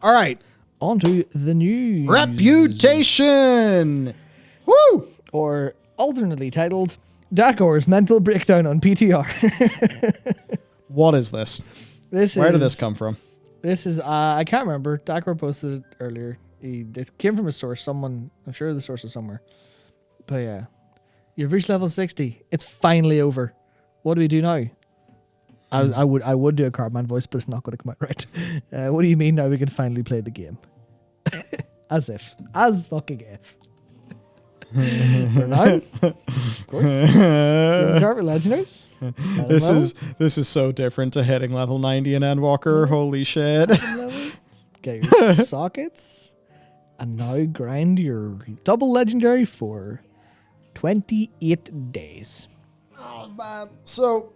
All right. On to the news. Reputation. Woo! Or alternately titled, Dakor's mental breakdown on PTR. What is this? Where did this come from? This is, I can't remember. Dakor posted it earlier. It came from a source. Someone, I'm sure the source is somewhere. But yeah. You've reached level 60. It's finally over. What do we do now? I would do a Cardman voice, but it's not going to come out right. What do you mean now we can finally play the game? As if. As fucking if. For now, of course. Carpet Legendaries. This is so different to hitting level 90 in Endwalker. Holy shit. Get your sockets. And now grind your double legendary for 28 days. Oh man. So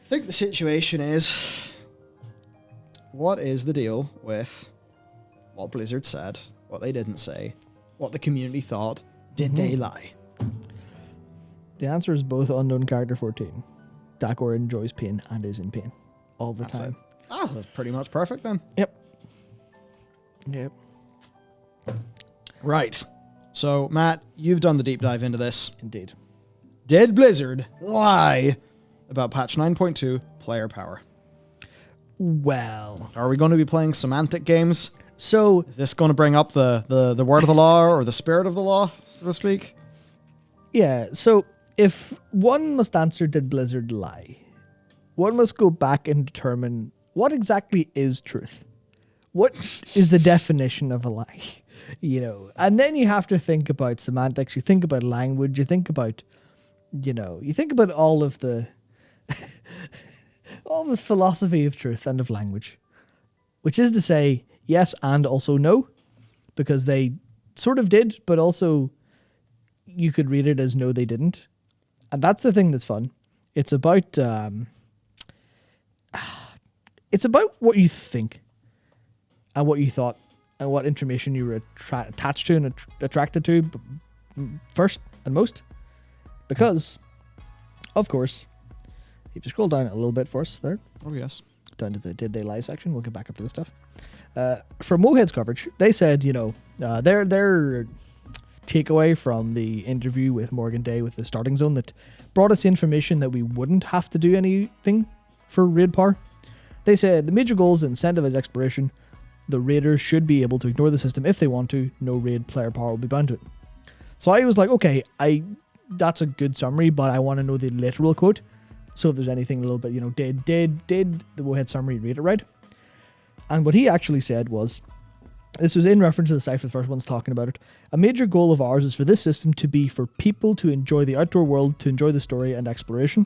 I think the situation is, what is the deal with what Blizzard said, what they didn't say, what the community thought? Did they lie? The answer is both unknown character 14. Dakor enjoys pain and is in pain all the time. That's pretty much perfect then. Yep. Right. So, Matt, you've done the deep dive into this. Indeed. Did Blizzard lie about patch 9.2 player power? Well, Are we going to be playing semantic games? so Is this going to bring up the word of the law or the spirit of the law, so to speak? yeah, so if one must answer did Blizzard lie, one must go back and determine what exactly is truth. What is the definition of a lie? You know, and then you have to think about semantics, you think about language, you think about, you think about all of the all the philosophy of truth and of language, which is to say yes and also no, because they sort of did, but also you could read it as no, they didn't. And that's the thing that's fun. It's about what you think and what you thought and what information you were attached to and attracted to first and most. Because, of course, if you scroll down a little bit for us there. Oh, yes. Down to the did they lie section. We'll get back up to this stuff. For Mohead's coverage, they said, their takeaway from the interview with Morgan Day with the starting zone that brought us information that we wouldn't have to do anything for raid power. They said the major goal is to incentivize exploration. The raiders should be able to ignore the system if they want to. No raid player power will be bound to it. So I was like, okay, that's a good summary, but I want to know the literal quote. So if there's anything a little bit, did the Mohead summary read it right? And what he actually said was, this was in reference to the Cypher, the first one's talking about it. A major goal of ours is for this system to be for people to enjoy the outdoor world, to enjoy the story and exploration.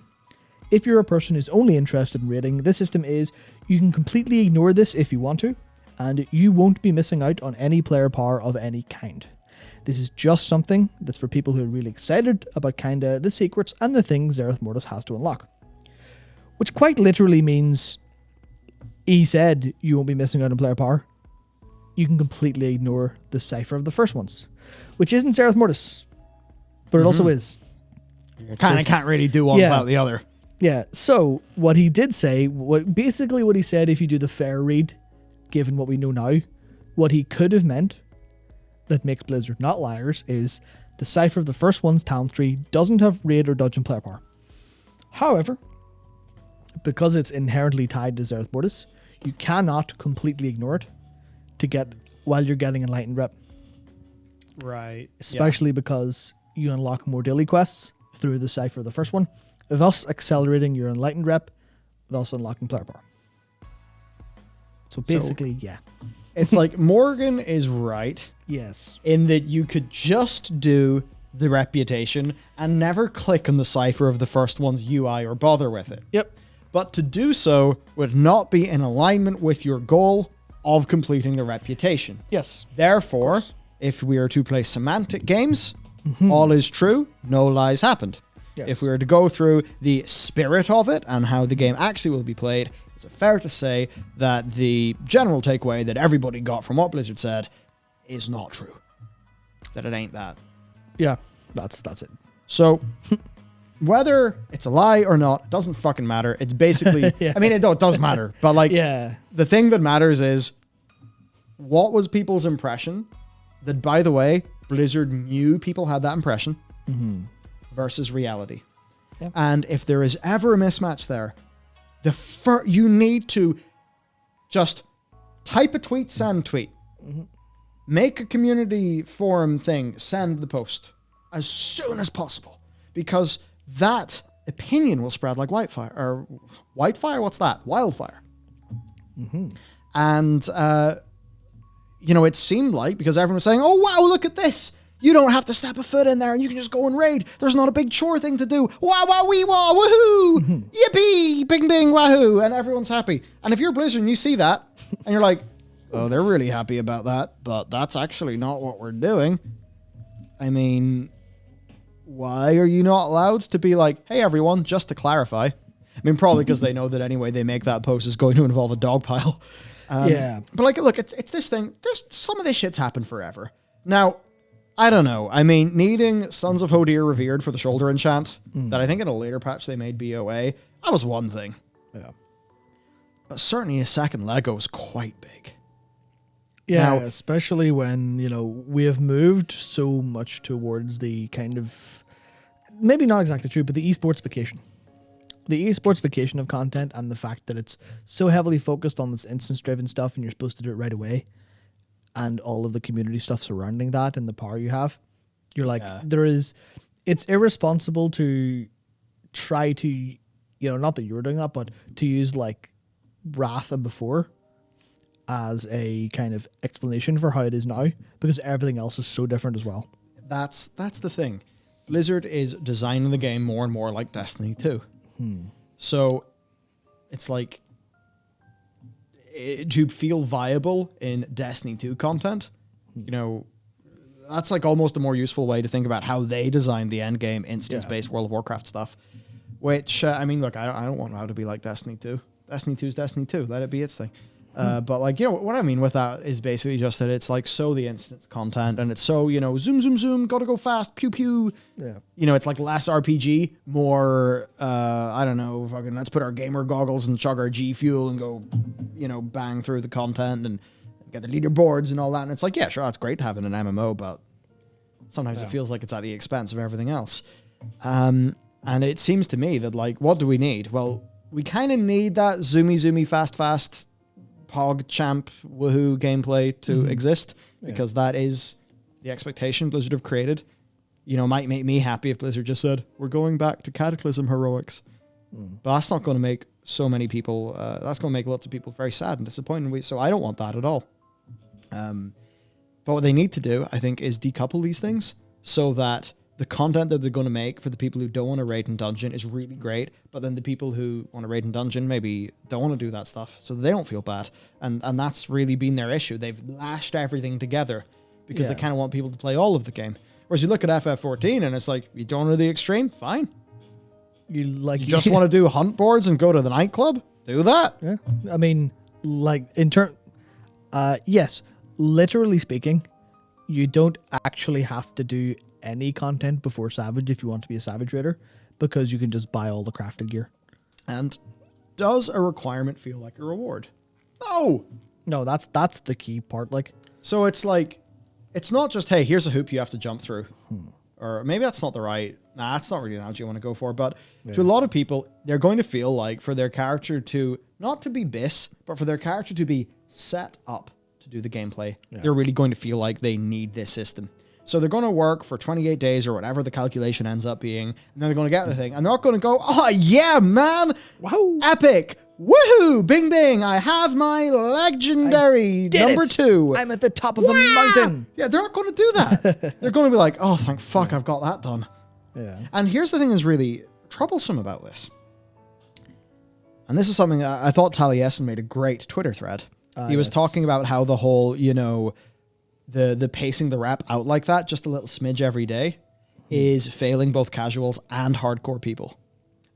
If you're a person who's only interested in raiding, this system you can completely ignore this if you want to, and you won't be missing out on any player power of any kind. This is just something that's for people who are really excited about kinda the secrets and the things Zereth Mortis has to unlock. Which quite literally means, he said you won't be missing out on player power. You can completely ignore the cipher of the first ones, which isn't Zereth Mortis, but it also is. You kind of can't really do one without the other. Yeah, so what he did say, what he said, if you do the fair read, given what we know now, what he could have meant that makes Blizzard not liars is the cipher of the first one's talent tree doesn't have raid or dungeon player power. However, because it's inherently tied to Zereth Mortis, you cannot completely ignore it while you're getting Enlightened Rep. Right. Especially because you unlock more daily quests through the cipher of the first one, thus accelerating your Enlightened Rep, thus unlocking player power. So basically, yeah. It's like Morgan is right. Yes. In that you could just do the reputation and never click on the cipher of the first one's UI or bother with it. Yep. But to do so would not be in alignment with your goal of completing the reputation. Yes. Therefore, if we are to play semantic games, all is true, no lies happened. Yes. If we were to go through the spirit of it and how the game actually will be played, it's fair to say that the general takeaway that everybody got from what Blizzard said is not true. That it ain't that. Yeah, that's it. So, whether it's a lie or not, it doesn't fucking matter. It's basically, Yeah. I mean, it does matter, but like, Yeah. the thing that matters is what was people's impression? That, by the way, Blizzard knew people had that impression versus reality. Yep. And if there is ever a mismatch there, you need to just type a tweet, send tweet. Make a community forum thing, send the post as soon as possible. Because that opinion will spread like whitefire. Or whitefire? What's that? Wildfire. And, it seemed like, because everyone was saying, oh, wow, look at this. You don't have to step a foot in there and you can just go and raid. There's not a big chore thing to do. Wow, wow, wee, wah, woohoo. Yippee, bing, bing, wahoo. And everyone's happy. And if you're Blizzard and you see that and you're like, oh, they're really happy about that, but that's actually not what we're doing. I mean, why are you not allowed to be like, hey, everyone, just to clarify? I mean, probably because they know that anyway they make that post is going to involve a dog pile. But like, look, it's this thing. Some of this shit's happened forever. Now, I don't know. I mean, needing Sons of Hodir revered for the shoulder enchant, that I think in a later patch they made BOA, that was one thing. Yeah. But certainly a second Lego is quite big. Yeah, Now, especially when, we have moved so much towards the kind of, maybe not exactly true, but the esports vacation. The esports vacation of content and the fact that it's so heavily focused on this instance-driven stuff and you're supposed to do it right away, and all of the community stuff surrounding that and the power you have, you're like, it's irresponsible to try to, not that you were doing that, but to use like Wrath and before as a kind of explanation for how it is now, because everything else is so different as well. That's the thing. Blizzard is designing the game more and more like Destiny 2. So it's like, to feel viable in Destiny 2 content, that's like almost a more useful way to think about how they designed the end game instance-based World of Warcraft stuff. Which, I mean, look, I don't want WoW to be like Destiny 2. Destiny 2 is Destiny 2. Let it be its thing. But like, what I mean with that is basically just that it's like so the instance content and it's so, zoom, zoom, zoom, gotta go fast, pew, pew. Yeah. It's like less RPG, more, I don't know, fucking let's put our gamer goggles and chug our G Fuel and go, bang through the content and get the leaderboards and all that. And it's like, yeah, sure, that's great to have in an MMO, but sometimes it feels like it's at the expense of everything else. And it seems to me that like, what do we need? Well, we kind of need that zoomy, fast, Pog champ woohoo gameplay to exist, because that is the expectation Blizzard have created. Might make me happy if Blizzard just said, we're going back to Cataclysm heroics. But that's not going to make so many people, that's going to make lots of people very sad and disappointed. So I don't want that at all. But what they need to do, I think, is decouple these things so that the content that they're going to make for the people who don't want to raid in dungeon is really great, but then the people who want to raid in dungeon maybe don't want to do that stuff, so they don't feel bad. And that's really been their issue. They've lashed everything together because they kind of want people to play all of the game. Whereas you look at FF14 and it's like, you don't want to do the extreme? Fine. You just want to do hunt boards and go to the nightclub? Do that. Yeah. I mean, like, yes, literally speaking, you don't actually have to do any content before Savage if you want to be a Savage Raider, because you can just buy all the crafted gear. And does a requirement feel like a reward? No, that's the key part. Like, so it's like, it's not just, hey, here's a hoop you have to jump through. Or maybe that's not the right, that's not really an analogy I want to go for, but to a lot of people, they're going to feel like for their character to, not to be bis, but for their character to be set up to do the gameplay, they're really going to feel like they need this system. So they're going to work for 28 days or whatever the calculation ends up being, and then they're going to get the thing, and they're not going to go, oh yeah, man, wow, epic, woohoo, bing bing, I have my legendary number 2. I'm at the top of the mountain. Yeah, they're not going to do that. They're going to be like, oh, thank fuck, I've got that done. Yeah. And here's the thing that's really troublesome about this. And this is something I thought Taliesin made a great Twitter thread. He was talking about how the whole, the pacing the rep out like that, just a little smidge every day, is failing both casuals and hardcore people.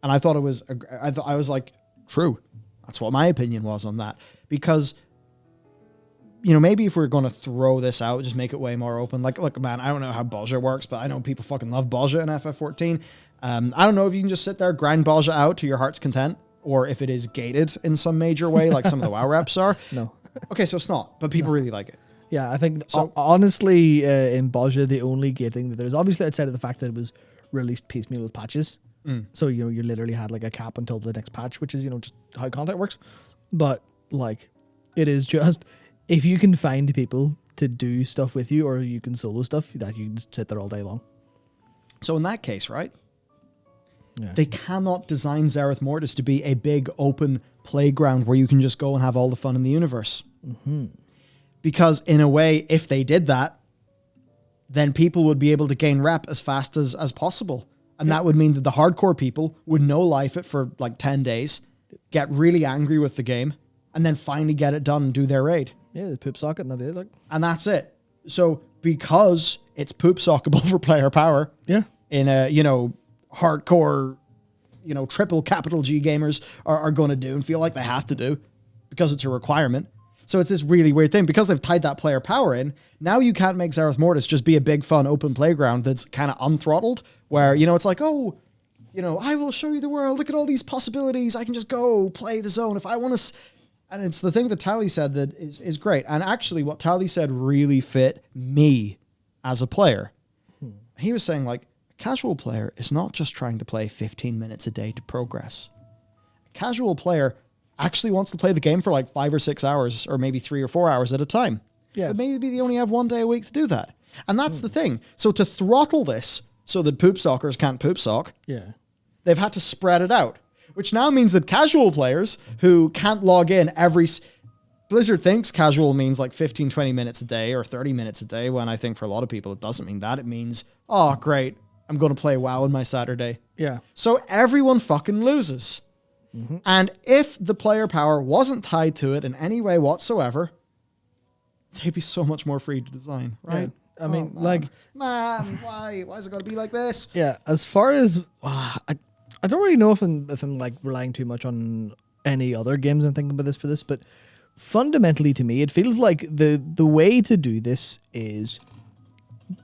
And I thought it was, I was like, true. That's what my opinion was on that. Because, maybe if we're going to throw this out, just make it way more open. Like, look, man, I don't know how Bolja works, but I know people fucking love Bolja in FF14. I don't know if you can just sit there, grind Bolja out to your heart's content, or if it is gated in some major way, like some of the WoW reps are. No. Okay, so it's not, but people really like it. Yeah, I think So- honestly, in Baja, the only gating that there's, obviously outside of the fact that it was released piecemeal with patches. So you literally had like a cap until the next patch, which is just how content works. But like, it is just if you can find people to do stuff with you, or you can solo stuff, that you can just sit there all day long. So in that case, right? Yeah. They cannot design Zereth Mortis to be a big open playground where you can just go and have all the fun in the universe. Because in a way, if they did that, then people would be able to gain rep as fast as possible. And that would mean that the hardcore people would no life it for like 10 days, get really angry with the game, and then finally get it done and do their raid. Yeah, the poop socket and that'd be it. Like. And that's it. So because it's poop sockable for player power Yeah. in a, hardcore, triple capital G gamers are going to do and feel like they have to do because it's a requirement. So it's this really weird thing. Because they've tied that player power in, now you can't make Zereth Mortis just be a big, fun, open playground that's kind of unthrottled, where, it's like, I will show you the world. Look at all these possibilities. I can just go play the zone if I want to. And it's the thing that Tally said that is great. And actually what Tally said really fit me as a player. He was saying, like, a casual player is not just trying to play 15 minutes a day to progress. A casual player actually wants to play the game for like 5 or 6 hours, or maybe 3 or 4 hours at a time. Yeah. But maybe they only have 1 day a week to do that. And that's the thing. So to throttle this so that poop sockers can't poop sock, Yeah. they've had to spread it out, which now means that casual players who can't log in Blizzard thinks casual means like 15, 20 minutes a day or 30 minutes a day, when I think for a lot of people it doesn't mean that. It means, oh, great, I'm going to play WoW on my Saturday. Yeah. So everyone fucking loses. And if the player power wasn't tied to it in any way whatsoever, they'd be so much more free to design, right? Yeah. I mean, man, why is it got to be like this? Yeah, as far as I don't really know if I'm like relying too much on any other games and thinking about this for this, but fundamentally to me, it feels like the way to do this is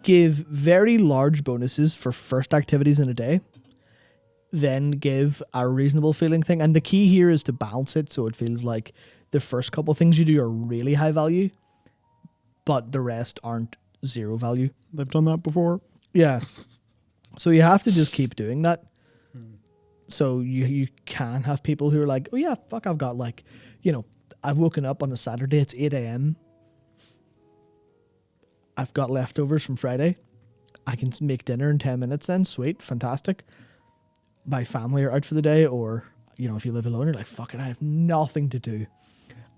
give very large bonuses for first activities in a day, then give a reasonable feeling thing. And the key here is to balance it so it feels like the first couple things you do are really high value, but the rest aren't zero value. They've done that before. Yeah. So you have to just keep doing that. So you can have people who are like, oh yeah, fuck, I've got like, I've woken up on a Saturday, it's 8 a.m. I've got leftovers from Friday. I can make dinner in 10 minutes then. Sweet, fantastic. My family are out for the day, or, if you live alone, you're like, fuck it, I have nothing to do.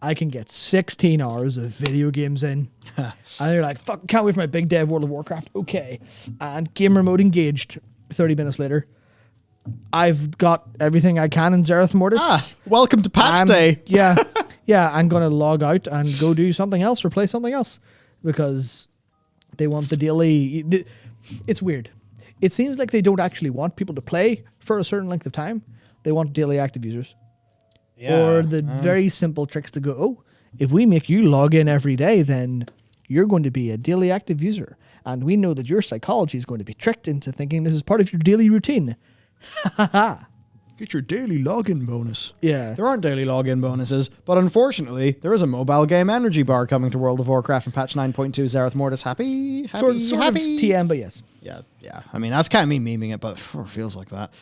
I can get 16 hours of video games in. And they're like, fuck, can't wait for my big day of World of Warcraft. Okay. And game remote engaged. 30 minutes later, I've got everything I can in Zereth Mortis. Welcome to patch day. Yeah. Yeah, I'm going to log out and go do something else or play something else because they want the daily. It's weird. It seems like they don't actually want people to play for a certain length of time. They want daily active users. Or the very simple tricks to go, oh, if we make you log in every day, then you're going to be a daily active user. And we know that your psychology is going to be tricked into thinking this is part of your daily routine. Get your daily login bonus. Yeah. There aren't daily login bonuses, but unfortunately, there is a mobile game energy bar coming to World of Warcraft in patch 9.2. Zereth Mortis happy? Sort of TM, but yes. Yeah. I mean, that's kind of me memeing it, but it feels like that.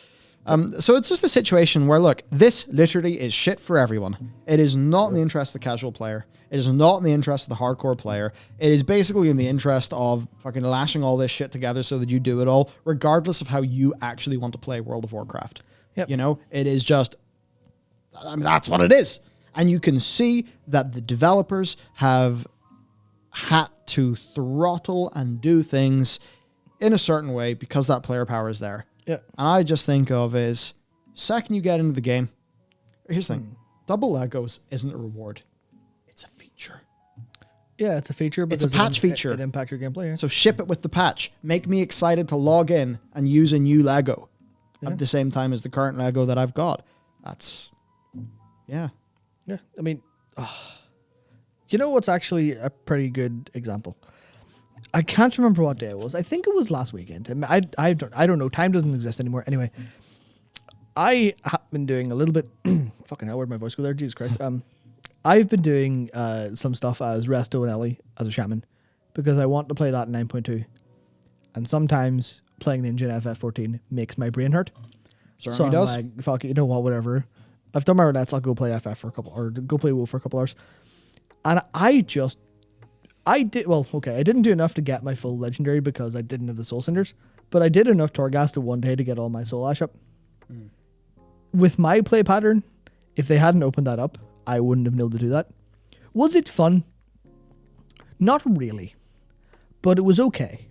So it's just a situation where, look, this literally is shit for everyone. It is not in the interest of the casual player. It is not in the interest of the hardcore player. It is basically in the interest of fucking lashing all this shit together so that you do it all, regardless of how you actually want to play World of Warcraft. Yep. It is just, that's what it is. And you can see that the developers have had to throttle and do things in a certain way because that player power is there. Yeah. And I just think of is, second you get into the game, here's the thing, double Legos isn't a reward. It's a feature. Yeah, it's a feature, but It's a patch feature. It impacts your gameplay. Yeah. So ship it with the patch. Make me excited to log in and use a new Lego at the same time as the current Lego that I've got. That's, yeah. Yeah, I mean, you know what's actually a pretty good example? I can't remember what day it was. I think it was last weekend. I don't know. Time doesn't exist anymore. Anyway, I have been doing a little bit. Fucking hell, where'd my voice go there? Jesus Christ. I've been doing some stuff as Resto and Ellie as a shaman because I want to play that in 9.2. And sometimes playing Ninja in FF14 makes my brain hurt. Certainly So I'm does. like, fuck it, you know what, whatever. I've done my roulettes, I'll go play FF for a couple, or go play WoW for a couple hours. And I didn't do enough to get my full legendary because I didn't have the soul cinders, but I did enough Torghast in one day to get all my soul ash up. With my play pattern, if they hadn't opened that up, I wouldn't have been able to do that. Was it fun? Not really, but it was okay.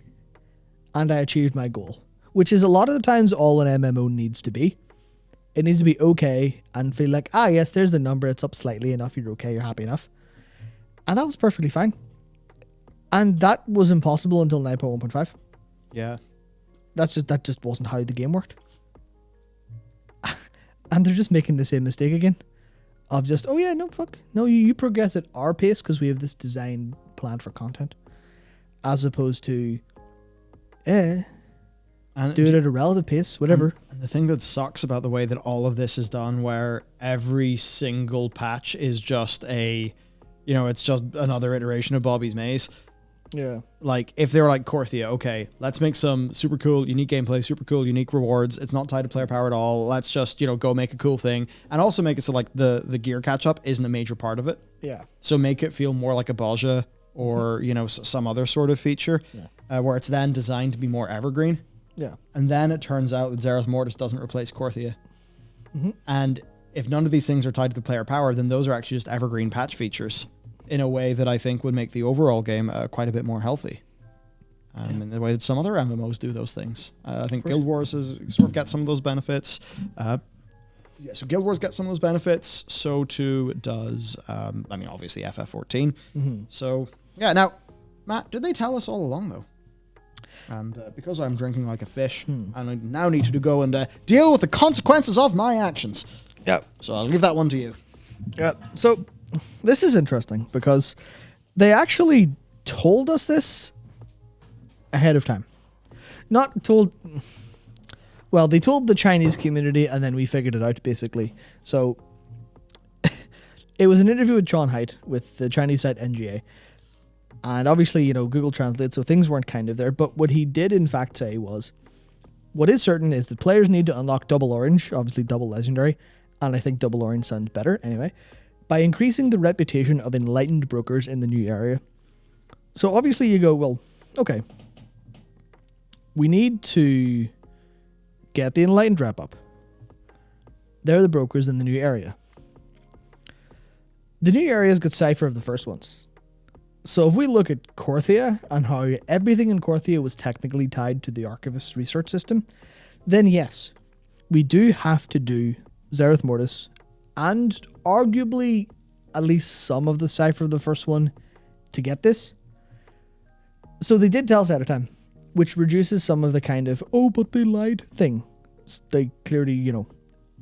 And I achieved my goal, which is a lot of the times all an MMO needs to be. It needs to be okay and feel like, yes, there's the number, it's up slightly enough, you're okay, you're happy enough. And that was perfectly fine. And that was impossible until 9.1.5. Yeah. That just wasn't how the game worked. And they're just making the same mistake again. Of just, you progress at our pace because we have this design planned for content. As opposed to, do it at a relative pace, whatever. And the thing that sucks about the way that all of this is done, where every single patch is just it's just another iteration of Bobby's Maze. Yeah. Like, if they were like Korthia, okay, let's make some super cool, unique gameplay, super cool, unique rewards. It's not tied to player power at all. Let's just, go make a cool thing. And also make it so, like, the gear catch-up isn't a major part of it. Yeah. So make it feel more like a Baja or, some other sort of feature where it's then designed to be more evergreen. Yeah. And then it turns out that Zereth Mortis doesn't replace Korthia. Mm-hmm. And if none of these things are tied to the player power, then those are actually just evergreen patch features in a way that I think would make the overall game quite a bit more healthy. In the way that some other MMOs do those things. I think Guild Wars sort of get some of those benefits. So Guild Wars gets some of those benefits. So too does, obviously FF14. Mm-hmm. So, yeah. Now, Matt, did they tell us all along, though? And because I'm drinking like a fish, and I now need to go and deal with the consequences of my actions. Yeah. So I'll leave that one to you. Yeah. So this is interesting because they actually told us this ahead of time. Not told... Well, they told the Chinese community and then we figured it out, basically. So it was an interview with John Haidt with the Chinese site NGA. And obviously, Google Translate, so things weren't kind of there. But what he did, in fact, say was, what is certain is that players need to unlock double orange, obviously double legendary, and I think double orange sounds better anyway, by increasing the reputation of enlightened brokers in the new area. So obviously you go, well, okay, we need to get the enlightened rep up. They're the brokers in the new area. The new area's got Cypher of the first ones. So if we look at Korthia and how everything in Korthia was technically tied to the Archivist's research system, then yes, we do have to do Zereth Mortis and arguably at least some of the Cypher of the first one to get this. So they did tell us ahead of time, which reduces some of the kind of, but they lied thing. They clearly,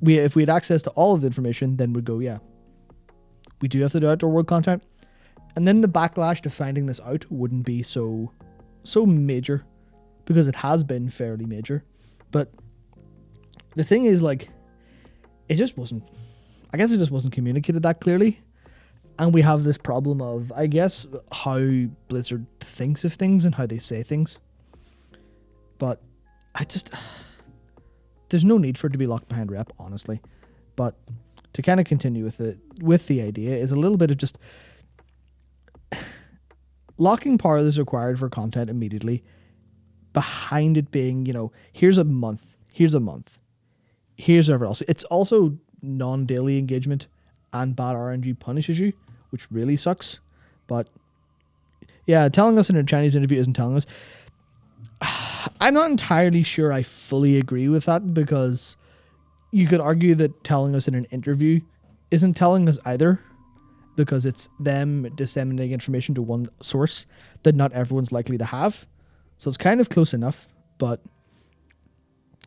if we had access to all of the information, then we'd go, yeah, we do have to do outdoor world content. And then the backlash to finding this out wouldn't be so major, because it has been fairly major. But the thing is, like, it just wasn't communicated that clearly. And we have this problem of, I guess, how Blizzard thinks of things and how they say things. But there's no need for it to be locked behind rep, honestly. But to kind of continue with the idea is a little bit of just locking power is required for content immediately, behind it being, here's a month, here's whatever else. It's also non-daily engagement, and bad RNG punishes you, which really sucks. But yeah, telling us in a Chinese interview isn't telling us. I'm not entirely sure I fully agree with that, because you could argue that telling us in an interview isn't telling us either, because it's them disseminating information to one source that not everyone's likely to have. So it's kind of close enough, but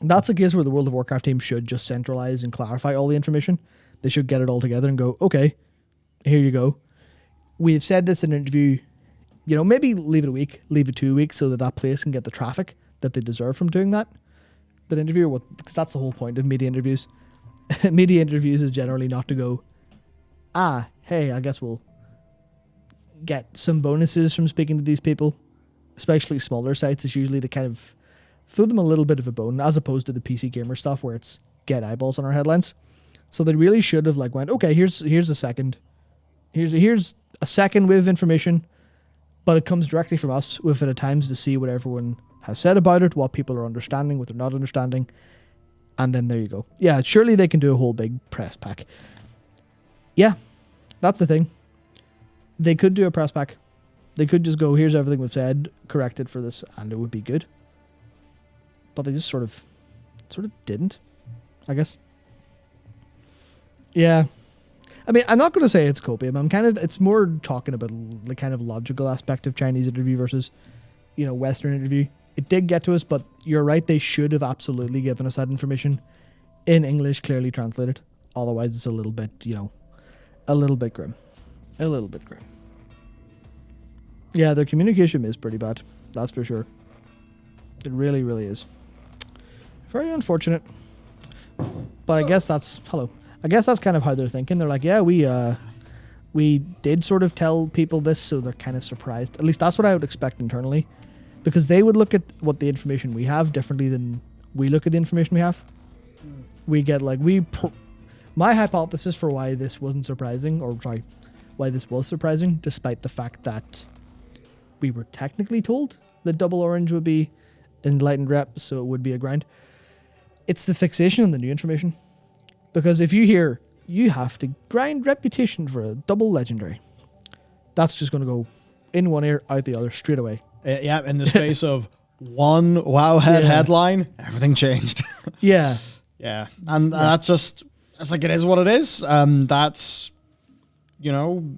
that's a case where the World of Warcraft team should just centralize and clarify all the information. They should get it all together and go, okay, here you go. We've said this in an interview, maybe leave it a week, leave it 2 weeks so that place can get the traffic that they deserve from doing that interview, because that's the whole point of media interviews. Media interviews is generally not to go, hey, I guess we'll get some bonuses from speaking to these people, especially smaller sites, is usually to kind of throw them a little bit of a bone, as opposed to the PC gamer stuff where it's get eyeballs on our headlines. So they really should have went, okay, here's a second. Here's a second wave of information, but it comes directly from us with it at times to see what everyone has said about it, what people are understanding, what they're not understanding. And then there you go. Yeah, surely they can do a whole big press pack. Yeah, that's the thing. They could do a press pack. They could just go, here's everything we've said, correct it for this, and it would be good. But they just sort of didn't, I guess. Yeah. I mean, I'm not going to say it's copium. It's more talking about the kind of logical aspect of Chinese interview versus, Western interview. It did get to us, but you're right. They should have absolutely given us that information in English, clearly translated. Otherwise, it's a little bit, a little bit grim. A little bit grim. Yeah, their communication is pretty bad. That's for sure. It really, really is. Very unfortunate. But I guess that's kind of how they're thinking. They're like, yeah, we did sort of tell people this, so they're kind of surprised. At least that's what I would expect internally. Because they would look at what the information we have differently than we look at the information we have. We get my hypothesis for why this wasn't surprising, why this was surprising, despite the fact that we were technically told that Double Orange would be enlightened rep, so it would be a grind. It's the fixation on the new information. Because if you hear, you have to grind reputation for a double legendary, that's just going to go in one ear, out the other, straight away. Yeah, in the space of one Wowhead headline, everything changed. Yeah. Yeah. And that's just, it's like, it is what it is. That's,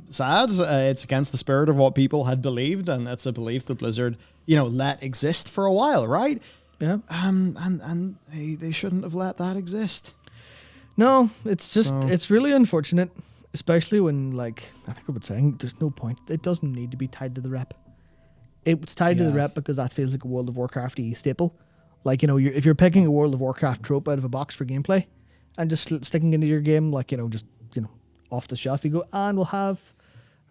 sad. It's against the spirit of what people had believed, and it's a belief that Blizzard, let exist for a while, right? Yeah. And they shouldn't have let that exist. No, it's just, it's really unfortunate, especially when, I think I was saying, there's no point. It doesn't need to be tied to the rep. It's tied to the rep because that feels like a World of Warcraft-y staple. If you're picking a World of Warcraft trope out of a box for gameplay and just sticking into your game, off the shelf, you go, and we'll have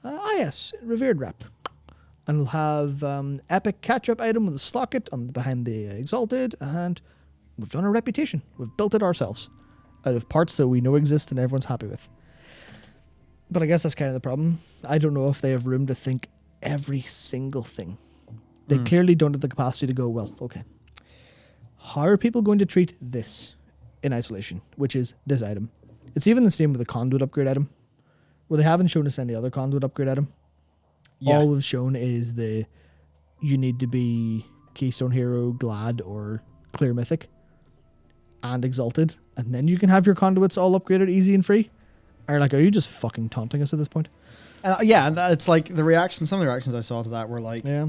yes, revered rep. And we'll have epic catch-up item with a slocket behind the exalted, and we've done a reputation. We've built it ourselves out of parts that we know exist and everyone's happy with. But I guess that's kind of the problem. I don't know if they have room to think every single thing. They clearly don't have the capacity to go, well, okay, how are people going to treat this in isolation, which is this item? It's even the same with the conduit upgrade item, where they haven't shown us any other conduit upgrade item. Yeah. All we've shown is you need to be Keystone Hero, Glad, or Clear Mythic, and Exalted, and then you can have your conduits all upgraded easy and free. Are you just fucking taunting us at this point? Yeah, and it's like some of the reactions I saw to that were like, yeah,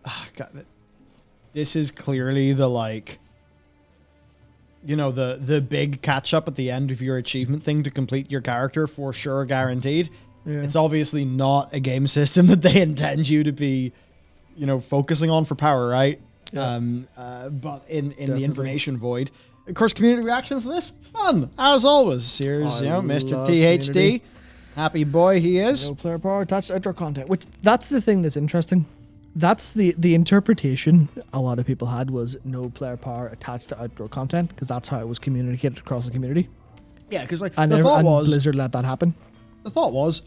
oh, God, this is clearly the the big catch up at the end of your achievement thing to complete your character for sure, guaranteed. Yeah. It's obviously not a game system that they intend you to be, focusing on for power, right? Yeah. But in the information void, of course, community reactions to this, fun as always. Here's Mr. THD. Community. Happy boy he is. No player power attached to outdoor content. Which, that's the thing that's interesting. That's the interpretation a lot of people had, was no player power attached to outdoor content, because that's how it was communicated across the community. Yeah, because the thought was Blizzard let that happen. The thought was,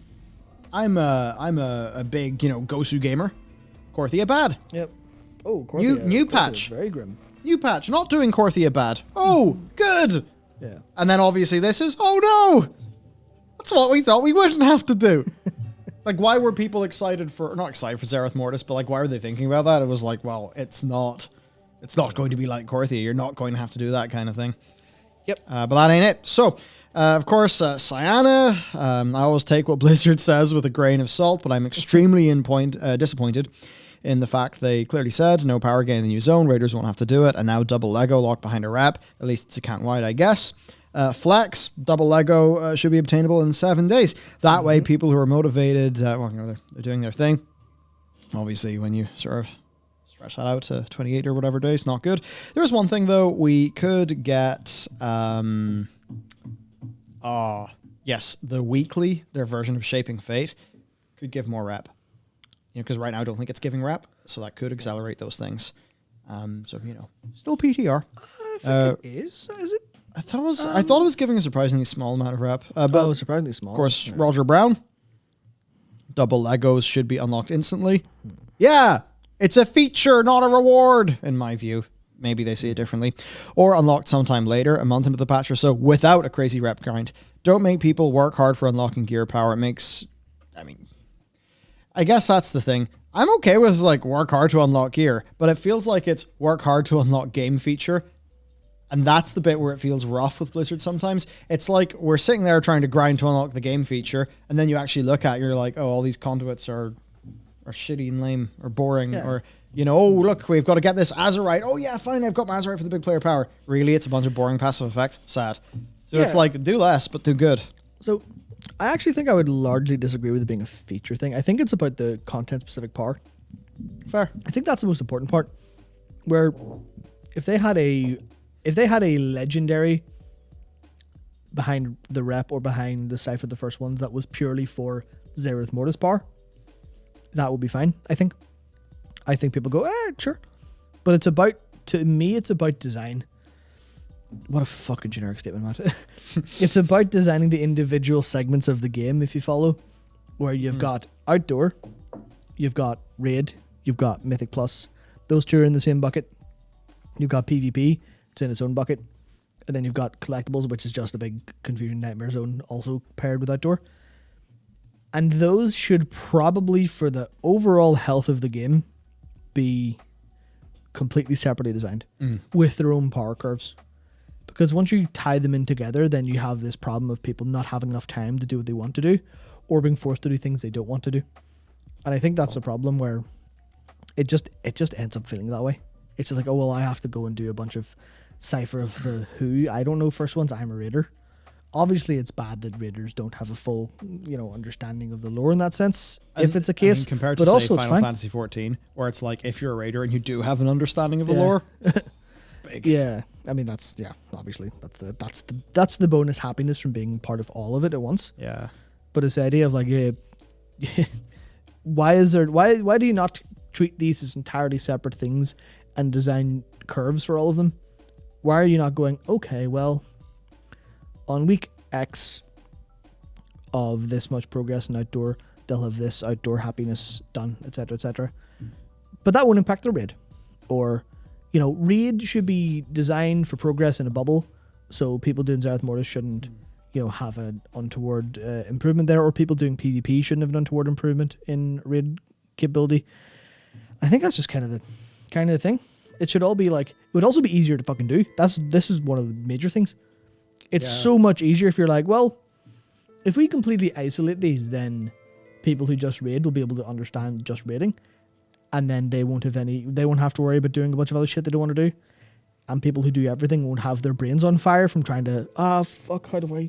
I'm a big Gosu gamer. Korthia bad. Yep. Oh, Korthia. New patch. Very grim. New patch. Not doing Korthia bad. Oh, good. Yeah. And then obviously this is, oh no. That's what we thought we wouldn't have to do. Why were people not excited for Zereth Mortis, but why were they thinking about that? It was well, it's not going to be like Korthia. You're not going to have to do that kind of thing. Yep. But that ain't it. So, of course, Cyana, I always take what Blizzard says with a grain of salt, but I'm extremely disappointed in the fact they clearly said no power gain in the new zone, Raiders won't have to do it, and now double Lego locked behind a rep. At least it's account-wide, I guess. Flex, double Lego should be obtainable in 7 days. That way, people who are motivated, they're doing their thing. Obviously, when you sort of stretch that out to 28 or whatever days, not good. There is one thing, though. We could get... yes, the weekly, their version of Shaping Fate, could give more rep. Because right now I don't think it's giving rep, so that could accelerate those things. So still PTR. I think it is it? I thought it was giving a surprisingly small amount of rep. But surprisingly small. of course, Roger Brown. Double Legos should be unlocked instantly. Yeah, it's a feature, not a reward, in my view. Maybe they see it differently. Or unlocked sometime later, a month into the patch or so, without a crazy rep grind. Don't make people work hard for unlocking gear power. It makes... I guess that's the thing. I'm okay with, work hard to unlock gear, but it feels like it's work hard to unlock game feature. And that's the bit where it feels rough with Blizzard sometimes. It's like we're sitting there trying to grind to unlock the game feature, and then you actually look at it, you're like, oh, all these conduits are shitty and lame or boring, or, oh, look, we've got to get this Azerite. Oh, yeah, fine, I've got my Azerite for the big player power. Really, it's a bunch of boring passive effects? Sad. So it's like, do less, but do good. So I actually think I would largely disagree with it being a feature thing. I think it's about the content-specific power. Fair. I think that's the most important part, where if they had a legendary behind the rep or behind the Cypher, the first ones, that was purely for Zereth Mortis power, that would be fine, I think. I think people go, sure. But to me, it's about design. What a fucking generic statement, Matt. It's about designing the individual segments of the game, if you follow, where you've got outdoor, you've got raid, you've got Mythic Plus. Those two are in the same bucket. You've got PvP. It's in its own bucket. And then you've got collectibles, which is just a big confusion nightmare zone, also paired with outdoor. And those should probably, for the overall health of the game, be completely separately designed with their own power curves. Because once you tie them in together, then you have this problem of people not having enough time to do what they want to do, or being forced to do things they don't want to do. And I think that's the problem, where it just ends up feeling that way. It's just like, oh, well, I have to go and do a bunch of Cypher of the who. I don't know first ones. I'm a raider. Obviously, it's bad that raiders don't have a full, understanding of the lore in that sense, if it's a case. Compared to, but say, also Final Fantasy XIV, where it's like, if you're a raider and you do have an understanding of the lore, big. Yeah. I mean, obviously, that's the bonus happiness from being part of all of it at once. Yeah. But it's the idea of why do you not treat these as entirely separate things and design curves for all of them? Why are you not going, okay, well, on week X of this much progress in outdoor, they'll have this outdoor happiness done, etc., etc. But that won't impact the raid. Or, raid should be designed for progress in a bubble, so people doing Zereth Mortis shouldn't, have an untoward improvement there, or people doing PvP shouldn't have an untoward improvement in raid capability. I think that's just kind of the thing. It should all be it would also be easier to fucking do. This is one of the major things. It's so much easier if you're like, well, if we completely isolate these, then people who just raid will be able to understand just raiding, and then they won't have to worry about doing a bunch of other shit they don't want to do. And people who do everything won't have their brains on fire from trying to, fuck, how do I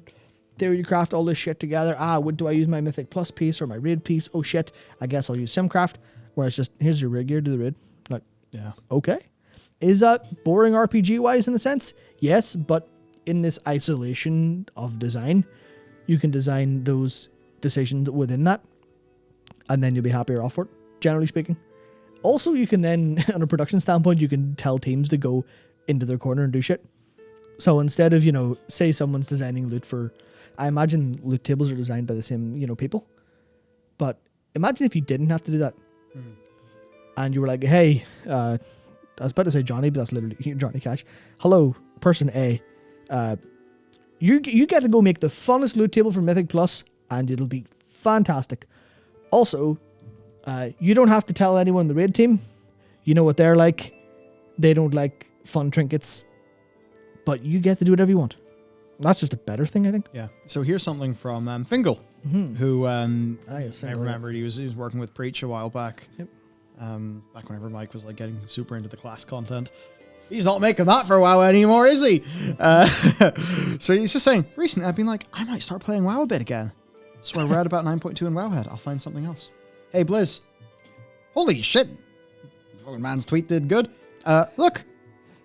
theory craft all this shit together? Do I use my Mythic Plus piece or my raid piece? Oh shit, I guess I'll use Simcraft. Where it's just, here's your raid gear, do the raid. Okay. Is that boring RPG wise in the sense? Yes, but in this isolation of design, you can design those decisions within that, and then you'll be happier off for it, generally speaking. Also, you can then, on a production standpoint, you can tell teams to go into their corner and do shit. So instead of, say someone's designing loot for, I imagine loot tables are designed by the same, people. But imagine if you didn't have to do that. And you were like, hey, I was about to say Johnny, but that's literally Johnny Cash. Hello, person A. You get to go make the funnest loot table for Mythic Plus, and it'll be fantastic. Also, you don't have to tell anyone in the raid team. You know what they're like. They don't like fun trinkets, but you get to do whatever you want. That's just a better thing, I think. Yeah. So here's something from Fingal, who yes, I remembered he was working with Preach a while back. Yep. Back whenever Mike was getting super into the class content. He's not making that for WoW anymore, is he? So he's just saying, recently I've been like, I might start playing WoW a bit again. So I read about 9.2 in WoWhead. I'll find something else. Hey, Blizz. Holy shit. Fucking man's tweet did good. Look,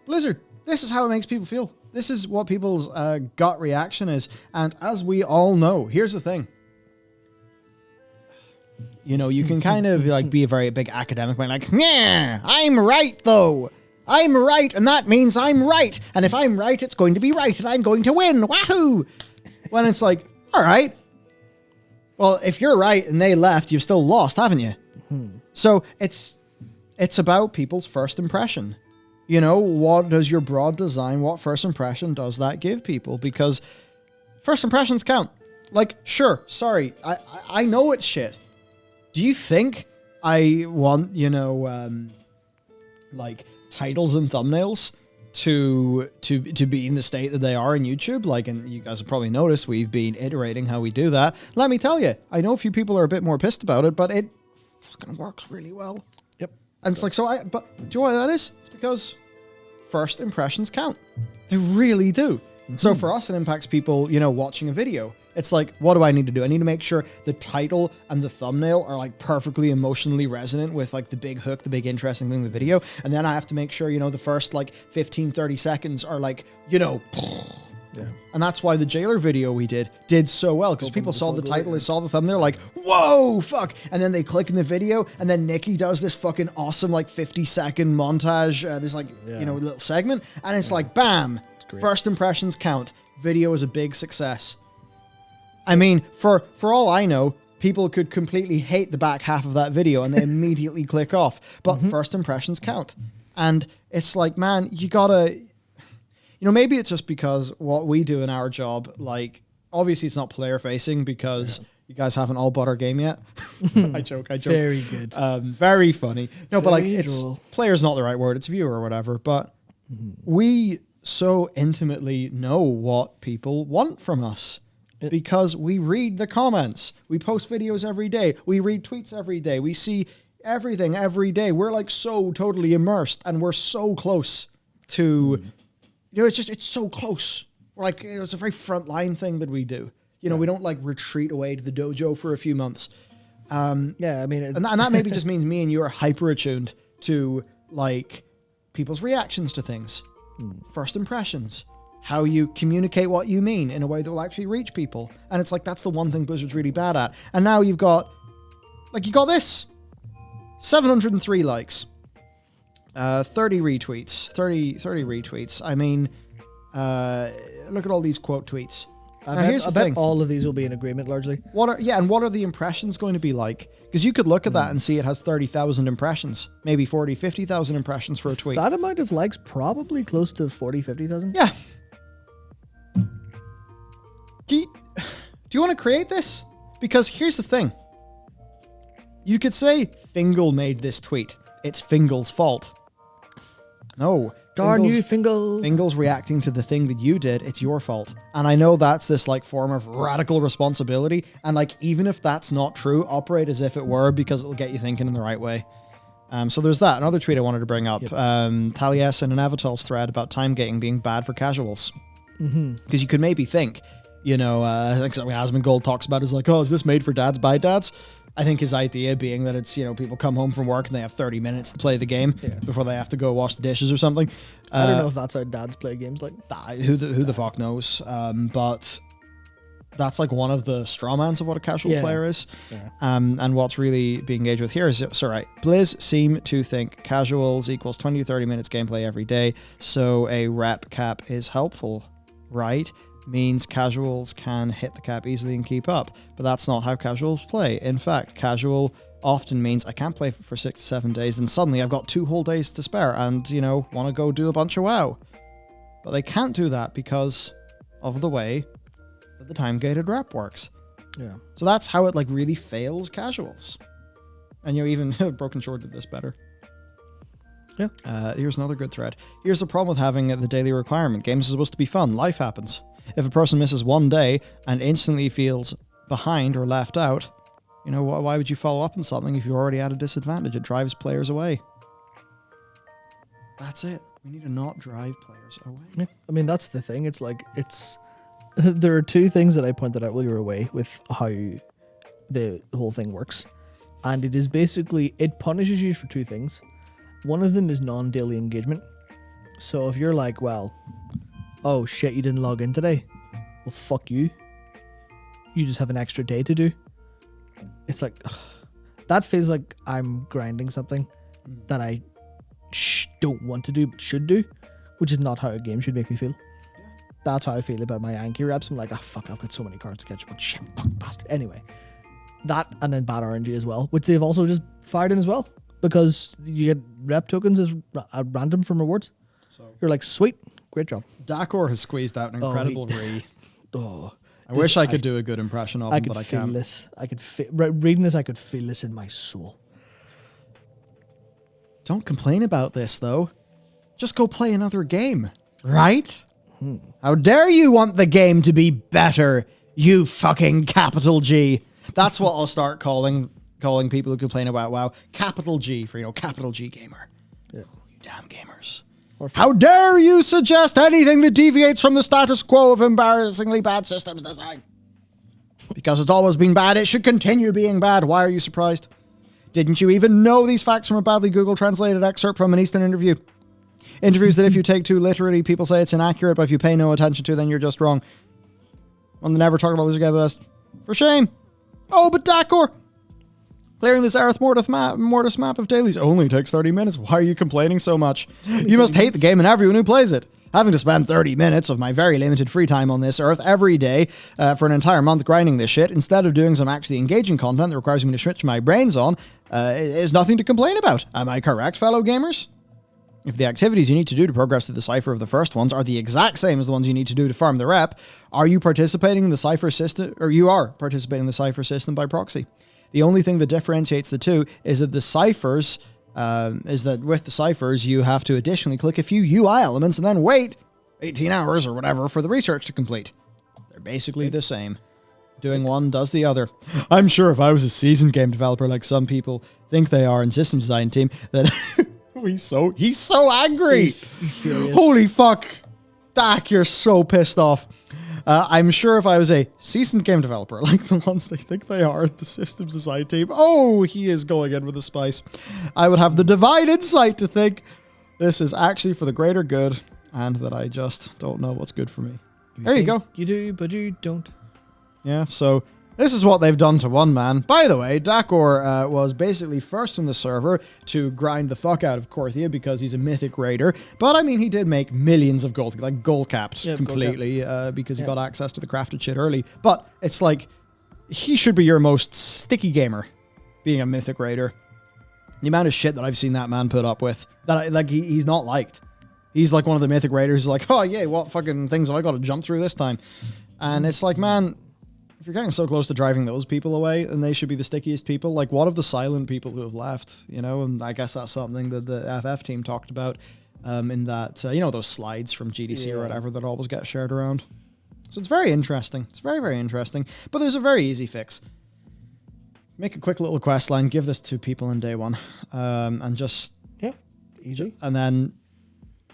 Blizzard, this is how it makes people feel. This is what people's gut reaction is. And as we all know, here's the thing. You know, you can kind of like be a very big academic, like, yeah, I'm right though. I'm right, and that means I'm right. And if I'm right, it's going to be right, and I'm going to win. Wahoo! When it's like, all right. Well, if you're right and they left, you've still lost, haven't you? Mm-hmm. So it's about people's first impression. You know, what does your broad design, what first impression does that give people? Because first impressions count. Like, sure, sorry, I know it's shit. Do you think I want, you know, like titles and thumbnails to be in the state that they are in YouTube? Like, and you guys have probably noticed we've been iterating how we do that. Let me tell you, I know a few people are a bit more pissed about it, but it fucking works really well. Yep. And it's like, but do you know why that is? It's because first impressions count. They really do. Mm-hmm. So for us, it impacts people, you know, watching a video. It's like, what do I need to do? I need to make sure the title and the thumbnail are like perfectly emotionally resonant with like the big hook, the big interesting thing in the video. And then I have to make sure, you know, the first like 15, 30 seconds are like, you know, yeah. And that's why the Jailer video we did so well, because people saw the title, they saw the thumbnail, like, whoa, fuck. And then they click in the video, and then Nikki does this fucking awesome like 50-second montage, this like, you know, little segment. And it's like, bam, first impressions count. Video is a big success. I mean, for all I know, people could completely hate the back half of that video and they immediately click off. But first impressions count. And it's like, man, you gotta, you know, maybe it's just because what we do in our job, like, obviously it's not player facing because you guys haven't all bought our game yet. I joke. Very good. Very funny. No, but like, it's droll. player's not the right word. It's viewer or whatever. But we so intimately know what people want from us. Because we read the comments. We post videos every day. We read tweets every day. We see everything every day. We're like so totally immersed and we're so close to, you know, it's so close. We're like, it's a very frontline thing that we do. You know, we don't like retreat away to the dojo for a few months. I mean, and that maybe just means me and you are hyper attuned to like people's reactions to things, first impressions. How you communicate what you mean in a way that will actually reach people. And it's like, that's the one thing Blizzard's really bad at. And now you got this. 703 likes. 30 retweets. 30 retweets. I mean, look at all these quote tweets. I bet all of these will be in agreement largely. What are the impressions going to be like? Because you could look at that and see it has 30,000 impressions. Maybe 40, 50,000 impressions for a tweet. That amount of likes, probably close to 40, 50,000. Yeah. Do you want to create this? Because here's the thing. You could say Fingal made this tweet. It's Fingal's fault. No. Darn you, Fingal. Fingal's reacting to the thing that you did. It's your fault. And I know that's this like form of radical responsibility. And like, even if that's not true, operate as if it were, because it'll get you thinking in the right way. So there's that. Another tweet I wanted to bring up. Yep. Taliesin and Avatal's thread about time gating being bad for casuals. Because you could maybe think, you know, I think something Asmongold talks about is like, oh, is this made for dads by dads? I think his idea being that it's, you know, people come home from work and they have 30 minutes to play the game before they have to go wash the dishes or something. I don't know if that's how dads play games like. Who the fuck knows? But that's like one of the strawmans of what a casual player is. Yeah. And what's really being engaged with here is, so right, Blizz seem to think casuals equals 20 to 30 minutes gameplay every day, so a rep cap is helpful, right? Means casuals can hit the cap easily and keep up, but that's not how casuals play. In fact, casual often means I can't play for 6 to 7 days, then suddenly I've got 2 whole days to spare and, you know, want to go do a bunch of WoW. But they can't do that because of the way that the time-gated rep works. Yeah. So that's how it like really fails casuals. And, you know, even Broken Shore did this better. Yeah. Here's another good thread. Here's the problem with having the daily requirement. Games are supposed to be fun. Life happens. If a person misses one day and instantly feels behind or left out, you know, why would you follow up on something if you're already at a disadvantage? It drives players away. That's it. We need to not drive players away. Yeah. I mean, that's the thing. It's like, there are 2 things that I pointed out while you were away with how the whole thing works. And it is basically, it punishes you for 2 things. One of them is non-daily engagement. So if you're like, well, oh shit, you didn't log in today. Well, fuck you. You just have an extra day to do. It's like, ugh, that feels like I'm grinding something that I don't want to do but should do, which is not how a game should make me feel. That's how I feel about my Anki reps. I'm like, oh fuck, I've got so many cards to catch up on. Shit, fuck, bastard. Anyway, that and then bad RNG as well, which they've also just fired in as well, because you get rep tokens as at random from rewards. So you're like, sweet, great job. Dakor has squeezed out an incredible re. Oh, I wish I could do a good impression of him, but I can't. I could feel this. Reading this, I could feel this in my soul. Don't complain about this, though. Just go play another game, right? How dare you want the game to be better, you fucking capital G. That's what I'll start calling people who complain about WoW. Capital G for, capital G gamer. Yeah. Oh, you damn gamers. How dare you suggest anything that deviates from the status quo of embarrassingly bad systems design? Because it's always been bad, it should continue being bad. Why are you surprised? Didn't you even know these facts from a badly Google translated excerpt from an Eastern interview? Interviews that if you take too literally, people say it's inaccurate, but if you pay no attention to, then you're just wrong. One that never talked about this guy best. For shame. Oh, but Dakor! Clearing this Aerith Mortis map of dailies only takes 30 minutes. Why are you complaining so much? You must hate the game and everyone who plays it. Having to spend 30 minutes of my very limited free time on this Earth every day for an entire month grinding this shit, instead of doing some actually engaging content that requires me to switch my brains on, is nothing to complain about. Am I correct, fellow gamers? If the activities you need to do to progress through the cipher of the first ones are the exact same as the ones you need to do to farm the rep, are you participating in the cipher system, or you are participating in the cipher system by proxy? The only thing that differentiates the two is that with the ciphers, you have to additionally click a few UI elements and then wait 18 hours or whatever for the research to complete. They're basically the same. Doing one does the other. I'm sure if I was a seasoned game developer like some people think they are in systems design team, that he's so angry. He's furious. Holy fuck. Dak, you're so pissed off. I'm sure if I was a seasoned game developer, like the ones they think they are, the systems design team, he is going in with a spice. I would have the divine insight to think this is actually for the greater good, and that I just don't know what's good for me. There you go. You do, but you don't. Yeah, so this is what they've done to one man. By the way, Dakor was basically first in the server to grind the fuck out of Korthia because he's a mythic raider. But I mean, he did make millions of gold, like gold capped completely, because he got access to the crafted shit early. But it's like, he should be your most sticky gamer, being a mythic raider. The amount of shit that I've seen that man put up with, that he's not liked. He's like one of the mythic raiders, like, oh yeah, what fucking things have I got to jump through this time? And it's like, man, if you're getting so close to driving those people away, then they should be the stickiest people. Like, what of the silent people who have left, And I guess that's something that the FF team talked about in that, those slides from GDC or whatever that always get shared around. So it's very interesting. It's very, very interesting. But there's a very easy fix. Make a quick little quest line, give this to people in day one, and just... Yeah, easy. And then...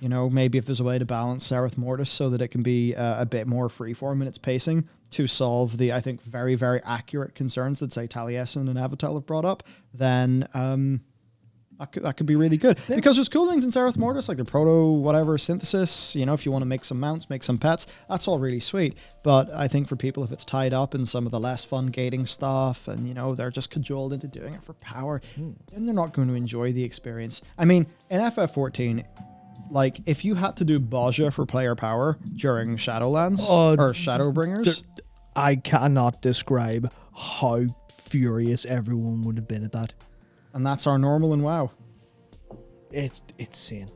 maybe if there's a way to balance Aerith Mortis so that it can be a bit more freeform in its pacing to solve the, I think, very, very accurate concerns that, say, Taliesin and Avatel have brought up, then that could be really good. Yeah. Because there's cool things in Aerith Mortis, like the proto-whatever synthesis, if you want to make some mounts, make some pets, that's all really sweet. But I think for people, if it's tied up in some of the less fun gating stuff and, they're just cajoled into doing it for power, then they're not going to enjoy the experience. I mean, in FF14... like, if you had to do Baja for player power during Shadowlands or Shadowbringers... I cannot describe how furious everyone would have been at that. And that's our normal in WoW. It's insane.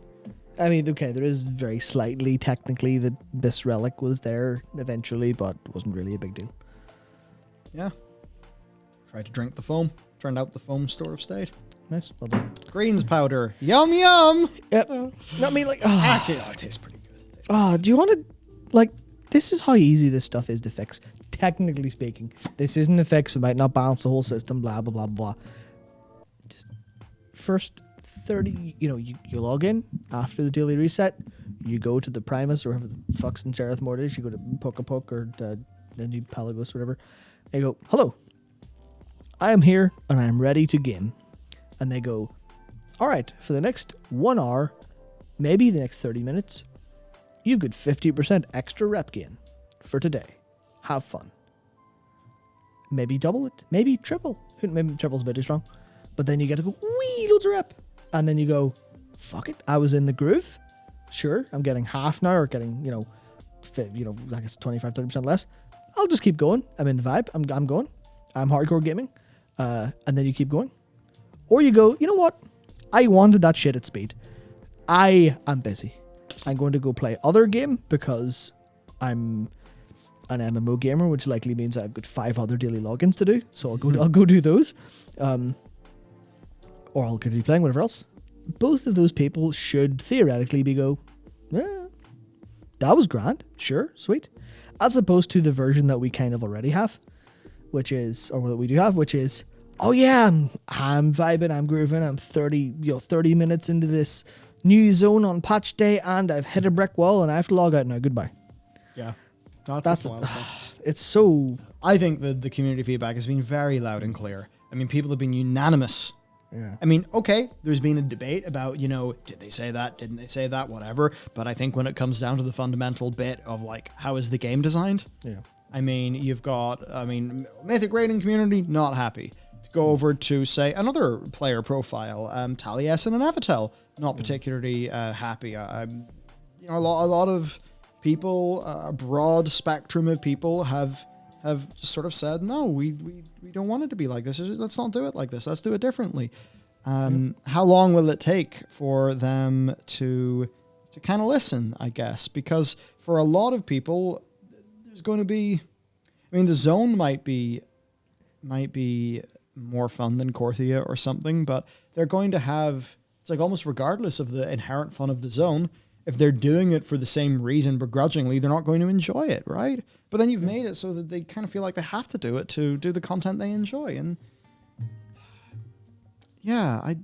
I mean, okay, there is very slightly, technically, that this relic was there eventually, but it wasn't really a big deal. Yeah. Tried to drink the foam. Turned out the foam store of state. Nice. Well done. Greens powder. Yum, yum. Yep. I mean, like... Actually, it tastes pretty good. Do you want to... Like, this is how easy this stuff is to fix. Technically speaking. This isn't a fix. It might not balance the whole system, blah, blah, blah, blah. Just first 30... You log in after the daily reset. You go to the Primus or whatever the fuck's in Aerith Mortis. You go to Poke or the new Pelagos, whatever. They go, hello. I am here and I am ready to game. And they go, all right, for the next 1 hour, maybe the next 30 minutes, you've got 50% extra rep gain for today. Have fun. Maybe double it. Maybe triple. Maybe triple's a bit too strong. But then you get to go, wee, loads of rep. And then you go, fuck it, I was in the groove. Sure, I'm getting half now, or getting, I guess 25, 30% less. I'll just keep going. I'm in the vibe. I'm going. I'm hardcore gaming. And then you keep going. Or you go, you know what? I wanted that shit at speed. I am busy. I'm going to go play other game because I'm an MMO gamer, which likely means I've got 5 other daily logins to do. So I'll go do those. Or I'll continue playing whatever else. Both of those people should theoretically that was grand. Sure, sweet. As opposed to the version that we kind of already have, which is, or that we do have, which is, oh yeah, I'm vibing, I'm grooving, I'm 30 minutes into this new zone on patch day, and I've hit a brick wall, and I have to log out now. Goodbye. Yeah. That's a lot of stuff. It's so... I think that the community feedback has been very loud and clear. I mean, people have been unanimous. Yeah. I mean, okay, there's been a debate about, did they say that? Didn't they say that? Whatever. But I think when it comes down to the fundamental bit of, like, how is the game designed? Yeah. I mean, you've got, Mythic raiding community, not happy. To go over to, say, another player profile, Taliesin and Avatel, not particularly happy. A lot of people, a broad spectrum of people have just sort of said, no, we don't want it to be like this. Let's not do it like this. Let's do it differently. How long will it take for them to kind of listen, I guess? Because for a lot of people, there's going to be, the zone might be more fun than Korthia or something, but they're going to have, it's like almost regardless of the inherent fun of the zone, if they're doing it for the same reason begrudgingly, they're not going to enjoy it, right? But then you've made it so that they kind of feel like they have to do it to do the content they enjoy. And yeah,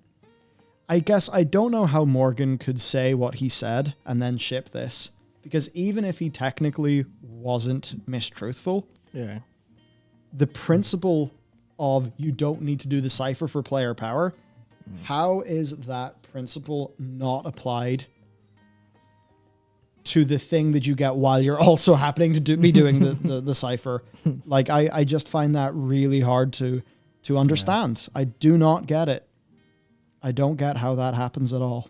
I guess I don't know how Morgan could say what he said and then ship this. Because even if he technically wasn't mistruthful, the principle of you don't need to do the cipher for player power, how is that principle not applied to the thing that you get while you're also happening to be doing the cipher? Like, I just find that really hard to understand. I do not get it. I don't get how that happens at all.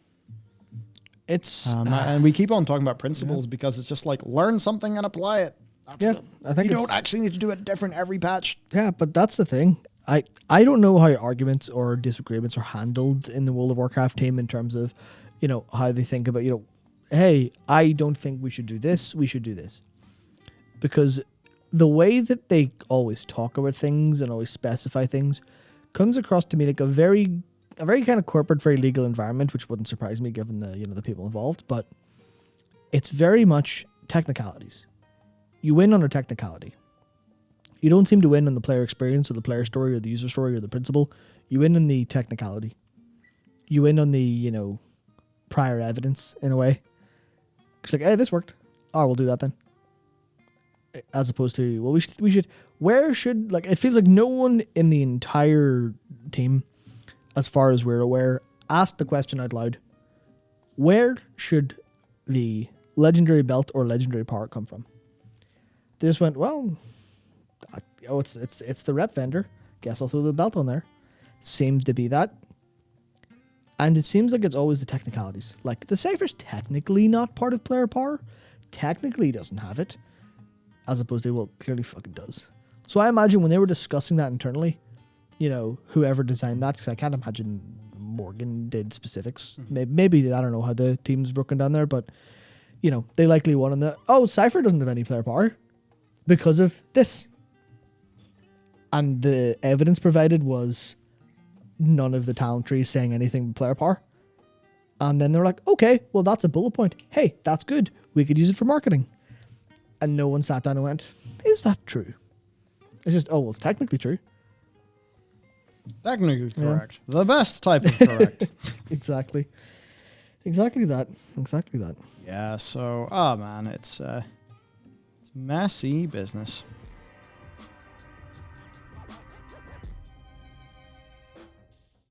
It's and we keep on talking about principles because it's just like, learn something and apply it. I think you don't actually need to do it different every patch. Yeah, but that's the thing. I don't know how arguments or disagreements are handled in the World of Warcraft team in terms of, how they think about, hey, I don't think we should do this, we should do this. Because the way that they always talk about things and always specify things comes across to me like a very kind of corporate, very legal environment, which wouldn't surprise me given the, the people involved, but it's very much technicalities. You win on a technicality. You don't seem to win on the player experience or the player story or the user story or the principle. You win on the technicality. You win on the, prior evidence in a way. It's like, hey, this worked. Oh, we'll do that then. As opposed to, well, it feels like no one in the entire team, as far as we're aware, asked the question out loud, where should the legendary belt or legendary power come from? They just went, well, it's the rep vendor. Guess I'll throw the belt on there. Seems to be that. And it seems like it's always the technicalities. Like, the cipher's technically not part of player power. Technically doesn't have it. As opposed to, well, clearly fucking does. So I imagine when they were discussing that internally, whoever designed that, because I can't imagine Morgan did specifics. Maybe, I don't know how the team's broken down there, but, they likely won on the, Cypher doesn't have any player power because of this. And the evidence provided was none of the talent trees saying anything but player power. And then they're like, okay, well, that's a bullet point. Hey, that's good. We could use it for marketing. And no one sat down and went, is that true? It's just, it's technically true. Technically correct. The best type of correct. Exactly that. Yeah, so, man, it's messy business.